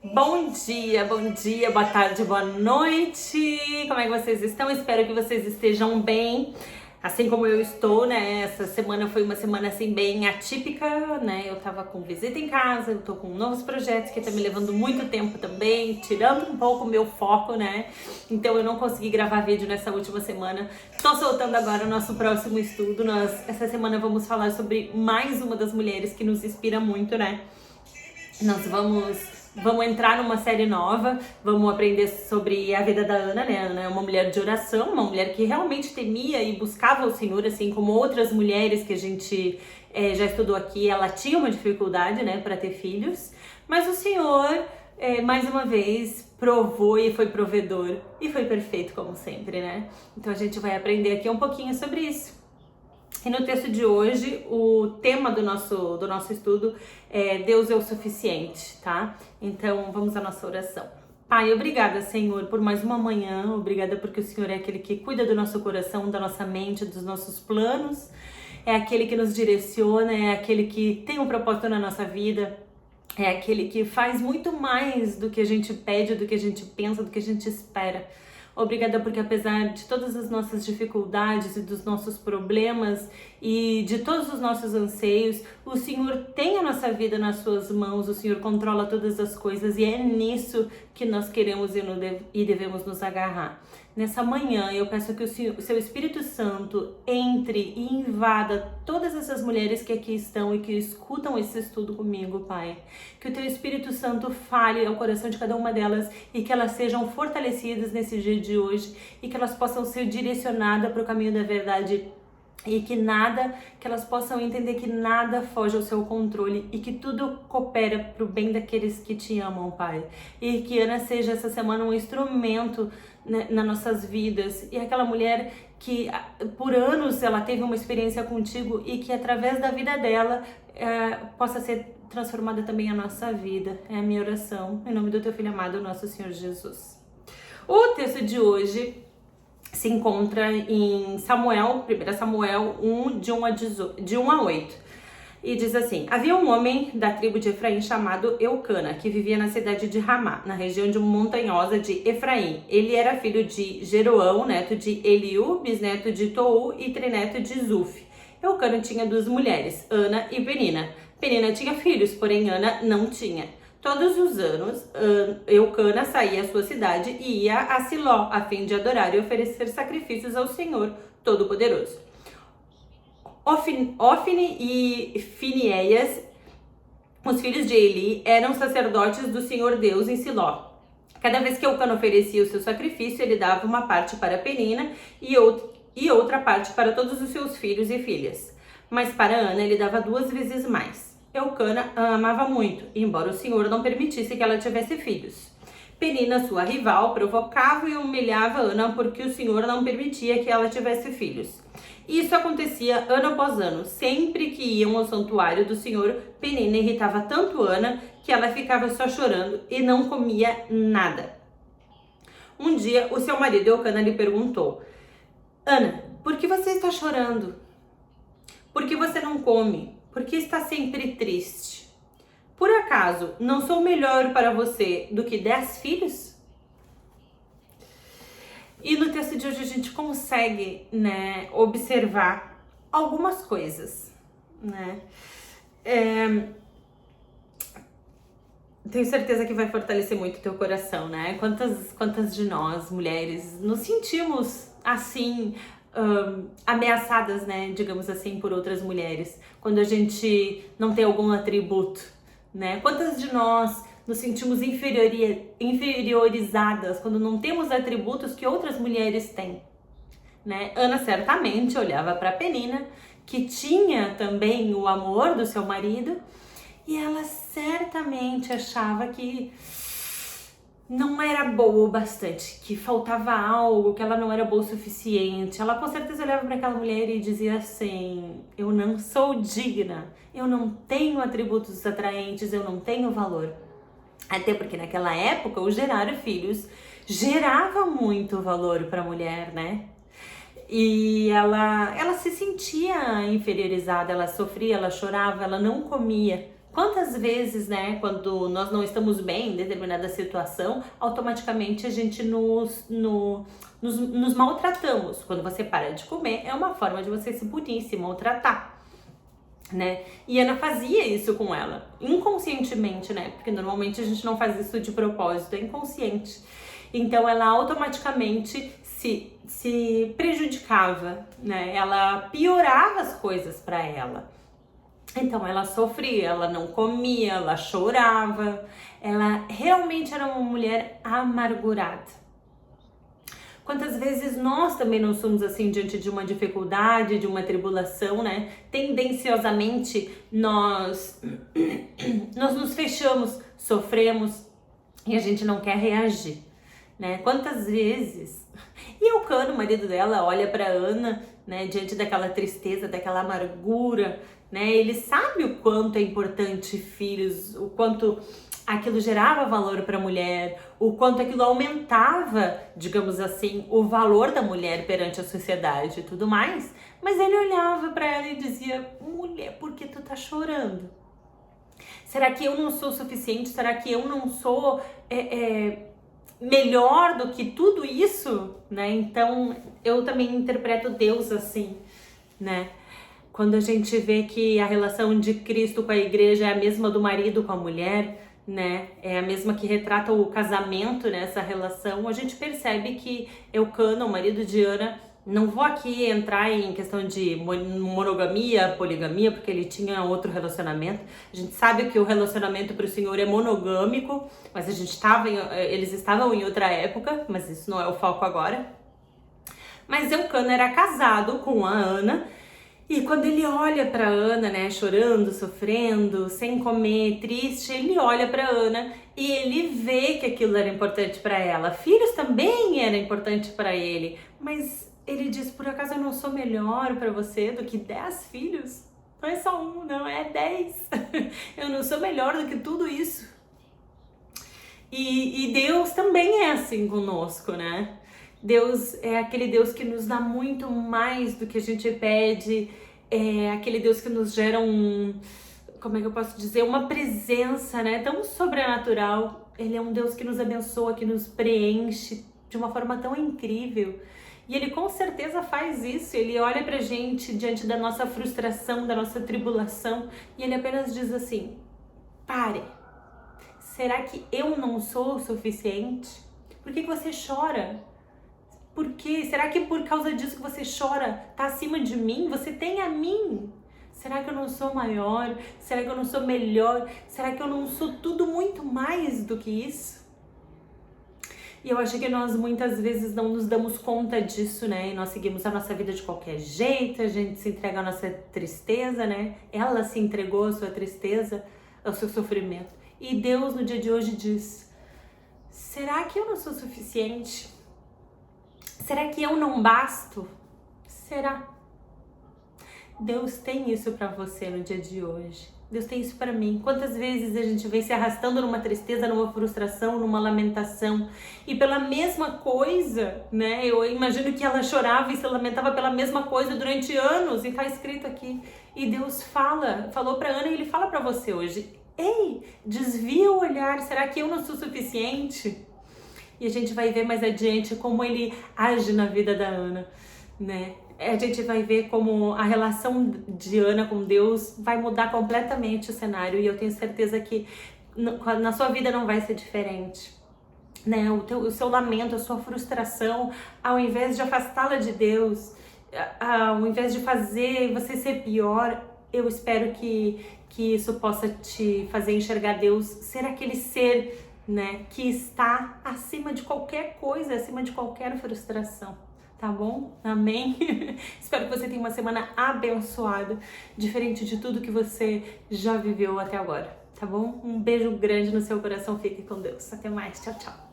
Bom dia, boa tarde, boa noite. Como é que vocês estão? Espero que vocês estejam bem, assim como eu estou, né? Essa semana foi uma semana assim bem atípica, né? Eu tava com visita em casa, eu tô com novos projetos que tá me levando muito tempo também, tirando um pouco o meu foco, né? Então eu não consegui gravar vídeo nessa última semana. Tô soltando agora o nosso próximo estudo. Essa semana vamos falar sobre mais uma das mulheres que nos inspira muito, né? Nós vamos entrar numa série nova, vamos aprender sobre a vida da Ana, né? Ana é uma mulher de oração, uma mulher que realmente temia e buscava o Senhor, assim como outras mulheres que a gente já estudou aqui. Ela tinha uma dificuldade, né, para ter filhos, mas o Senhor, mais uma vez, provou e foi provedor e foi perfeito como sempre, né? Então a gente vai aprender aqui um pouquinho sobre isso. E no texto de hoje, o tema do nosso estudo é Deus é o suficiente, tá? Então, vamos à nossa oração. Pai, obrigada, Senhor, por mais uma manhã. Obrigada porque o Senhor é aquele que cuida do nosso coração, da nossa mente, dos nossos planos. É aquele que nos direciona, é aquele que tem um propósito na nossa vida. É aquele que faz muito mais do que a gente pede, do que a gente pensa, do que a gente espera. Obrigada porque apesar de todas as nossas dificuldades e dos nossos problemas e de todos os nossos anseios, o Senhor tem a nossa vida nas suas mãos, o Senhor controla todas as coisas e é nisso que nós queremos e devemos nos agarrar. Nessa manhã eu peço que o seu Espírito Santo entre e invada todas essas mulheres que aqui estão e que escutam esse estudo comigo, Pai. Que o teu Espírito Santo fale ao coração de cada uma delas e que elas sejam fortalecidas nesse dia de hoje e que elas possam ser direcionadas para o caminho da verdade e que elas possam entender que nada foge ao seu controle e que tudo coopera para o bem daqueles que te amam, Pai. E que Ana seja essa semana um instrumento, né, nas nossas vidas, e aquela mulher que por anos ela teve uma experiência contigo e que através da vida dela possa ser transformada também a nossa vida. É a minha oração, em nome do teu Filho amado, nosso Senhor Jesus. O texto de hoje se encontra em Samuel, 1 Samuel 1, de 1 a 8. E diz assim: havia um homem da tribo de Efraim chamado Eucana, que vivia na cidade de Ramá, na região montanhosa de Efraim. Ele era filho de Jeroão, neto de Eliú, bisneto de Tou e trineto de Zuf. Eucana tinha duas mulheres, Ana e Penina. Penina tinha filhos, porém Ana não tinha. Todos os anos, Eucana saía à sua cidade e ia a Siló, a fim de adorar e oferecer sacrifícios ao Senhor Todo-Poderoso. Ofni e Finéias, os filhos de Eli, eram sacerdotes do Senhor Deus em Siló. Cada vez que Eucana oferecia o seu sacrifício, ele dava uma parte para Penina e outra parte para todos os seus filhos e filhas. Mas para Ana ele dava 2 vezes mais. Eucana a amava muito, embora o Senhor não permitisse que ela tivesse filhos. Penina, sua rival, provocava e humilhava Ana porque o Senhor não permitia que ela tivesse filhos. Isso acontecia ano após ano. Sempre que iam ao santuário do Senhor, Penina irritava tanto Ana que ela ficava só chorando e não comia nada. Um dia, o seu marido Eucana lhe perguntou: Ana, por que você está chorando? Por que você não come? Por que está sempre triste? Por acaso não sou melhor para você do que 10 filhos? E no texto de hoje a gente consegue, né, observar algumas coisas, né? Tenho certeza que vai fortalecer muito o teu coração, né? Quantas de nós, mulheres, nos sentimos assim, ameaçadas, né, digamos assim, por outras mulheres, quando a gente não tem algum atributo, né? Quantas de nós nos sentimos inferiorizadas quando não temos atributos que outras mulheres têm, né? Ana certamente olhava para Penina, que tinha também o amor do seu marido, e ela certamente achava que não era boa o bastante, que faltava algo, que ela não era boa o suficiente. Ela com certeza olhava para aquela mulher e dizia assim: eu não sou digna, eu não tenho atributos atraentes, eu não tenho valor. Até porque naquela época o gerar filhos gerava muito valor para a mulher, né? E ela se sentia inferiorizada, ela sofria, ela chorava, ela não comia Quantas vezes, né, quando nós não estamos bem em determinada situação, automaticamente a gente nos maltratamos. Quando você para de comer, é uma forma de você se punir, se maltratar, né? E Ana fazia isso com ela, inconscientemente, né? Porque normalmente a gente não faz isso de propósito, é inconsciente. Então ela automaticamente se prejudicava, né? Ela piorava as coisas para ela. Então ela sofria, ela não comia, ela chorava, ela realmente era uma mulher amargurada. Quantas vezes nós também não somos assim diante de uma dificuldade, de uma tribulação, né? Tendenciosamente nós nos fechamos, sofremos e a gente não quer reagir, né? Quantas vezes... E Elcano, o marido dela, olha para Ana, né, diante daquela tristeza, daquela amargura, né? Ele sabe o quanto é importante filhos, o quanto aquilo gerava valor para a mulher, o quanto aquilo aumentava, digamos assim, o valor da mulher perante a sociedade e tudo mais. Mas ele olhava para ela e dizia: mulher, por que tu tá chorando? Será que eu não sou suficiente? Será que eu não sou melhor do que tudo isso? Né? Então eu também interpreto Deus assim, né? Quando a gente vê que a relação de Cristo com a igreja é a mesma do marido com a mulher, né? É a mesma que retrata o casamento nessa relação, a gente percebe que Elcano, o marido de Ana, não vou aqui entrar em questão de monogamia, poligamia, porque ele tinha outro relacionamento. A gente sabe que o relacionamento para o Senhor é monogâmico, mas eles estavam em outra época, mas isso não é o foco agora. Mas Elcano era casado com a Ana. E quando ele olha para Ana, né, chorando, sofrendo, sem comer, triste, ele olha para Ana e ele vê que aquilo era importante para ela. Filhos também era importante para ele, mas ele diz: por acaso eu não sou melhor para você do que 10 filhos? Não é só um, não, é 10. Eu não sou melhor do que tudo isso. E Deus também é assim conosco, né? Deus é aquele Deus que nos dá muito mais do que a gente pede, é aquele Deus que nos gera como é que eu posso dizer, uma presença, né, tão sobrenatural. Ele é um Deus que nos abençoa, que nos preenche de uma forma tão incrível. E Ele com certeza faz isso. Ele olha pra gente diante da nossa frustração, da nossa tribulação, e Ele apenas diz assim: pare, será que eu não sou o suficiente? Por que você chora? Por quê? Será que por causa disso que você chora tá acima de mim? Você tem a mim? Será que eu não sou maior? Será que eu não sou melhor? Será que eu não sou tudo muito mais do que isso? E eu acho que nós muitas vezes não nos damos conta disso, né? E nós seguimos a nossa vida de qualquer jeito, a gente se entrega à nossa tristeza, né? Ela se entregou à sua tristeza, ao seu sofrimento. E Deus no dia de hoje diz: será que eu não sou suficiente? Será que eu não basto? Será? Deus tem isso para você no dia de hoje. Deus tem isso para mim. Quantas vezes a gente vem se arrastando numa tristeza, numa frustração, numa lamentação, e pela mesma coisa, né? Eu imagino que ela chorava e se lamentava pela mesma coisa durante anos, e tá escrito aqui. E Deus falou para Ana, e Ele fala para você hoje: ei, desvia o olhar, será que eu não sou suficiente? E a gente vai ver mais adiante como Ele age na vida da Ana, né? A gente vai ver como a relação de Ana com Deus vai mudar completamente o cenário. E eu tenho certeza que na sua vida não vai ser diferente, né? O seu lamento, a sua frustração, ao invés de afastá-la de Deus, ao invés de fazer você ser pior, eu espero que isso possa te fazer enxergar Deus ser aquele ser, né, que está acima de qualquer coisa, acima de qualquer frustração, tá bom? Amém? Espero que você tenha uma semana abençoada, diferente de tudo que você já viveu até agora, tá bom? Um beijo grande no seu coração, fique com Deus. Até mais, tchau, tchau.